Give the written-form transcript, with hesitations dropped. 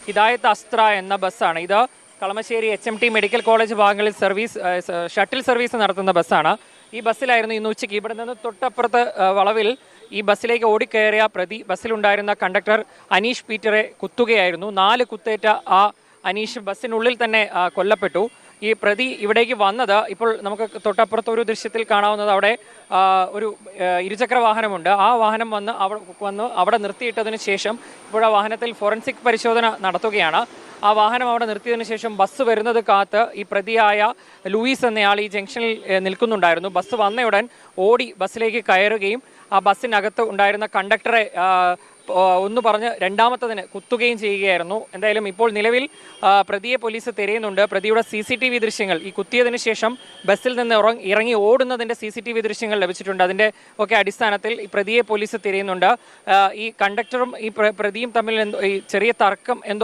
ഹിദായത്ത് അസ്ത്ര എന്ന ബസ്സാണ് ഇത്. കളമശ്ശേരി HMT മെഡിക്കൽ കോളേജ് ഭാഗങ്ങളിൽ ഷട്ടിൽ സർവീസ് നടത്തുന്ന ബസ്സാണ്. ഈ ബസ്സിലായിരുന്നു ഇന്ന് ഉച്ചയ്ക്ക് ഇവിടെ നിന്ന് തൊട്ടപ്പുറത്ത് വളവിൽ ഈ ബസ്സിലേക്ക് ഓടിക്കയറിയ പ്രതി ബസ്സിലുണ്ടായിരുന്ന കണ്ടക്ടർ അനീഷ് പീറ്ററെ കുത്തുകയായിരുന്നു. 4 കുത്തേറ്റ ആ അനീഷ് ബസ്സിനുള്ളിൽ തന്നെ കൊല്ലപ്പെട്ടു. ഈ പ്രതി ഇവിടേക്ക് വന്നത് ഇപ്പോൾ നമുക്ക് തൊട്ടപ്പുറത്ത് ഒരു ദൃശ്യത്തിൽ കാണാവുന്നത് അവിടെ ഒരു ഇരുചക്ര വാഹനമുണ്ട്. ആ വാഹനം വന്ന് അവിടെ നിർത്തിയിട്ടതിന് ശേഷം ഇപ്പോൾ ആ വാഹനത്തിൽ ഫോറൻസിക് പരിശോധന നടത്തുകയാണ്. ആ വാഹനം അവിടെ നിർത്തിയതിനു ശേഷം ബസ് വരുന്നത് കാത്ത് ഈ പ്രതിയായ ലൂയിസ് എന്നയാൾ ഈ ജംഗ്ഷനിൽ നിൽക്കുന്നുണ്ടായിരുന്നു. ബസ് വന്നയുടൻ ഓടി ബസ്സിലേക്ക് കയറുകയും ആ ബസ്സിനകത്ത് ഉണ്ടായിരുന്ന കണ്ടക്ടറെ ഒന്ന് പറഞ്ഞ് രണ്ടാമത്തതിന് കുത്തുകയും ചെയ്യുകയായിരുന്നു. എന്തായാലും ഇപ്പോൾ നിലവിൽ പ്രതിയെ പോലീസ് തിരയുന്നുണ്ട്. പ്രതിയുടെ CCTV ദൃശ്യങ്ങൾ ഈ കുത്തിയതിനു ശേഷം ബസ്സിൽ നിന്ന് ഇറങ്ങി ഓടുന്നതിൻ്റെ CCTV ദൃശ്യങ്ങൾ ലഭിച്ചിട്ടുണ്ട്. അതിൻ്റെ ഒക്കെ അടിസ്ഥാനത്തിൽ ഈ പ്രതിയെ പോലീസ് തിരയുന്നുണ്ട്. ഈ കണ്ടക്ടറും ഈ പ്രതിയും തമ്മിൽ ഈ ചെറിയ തർക്കം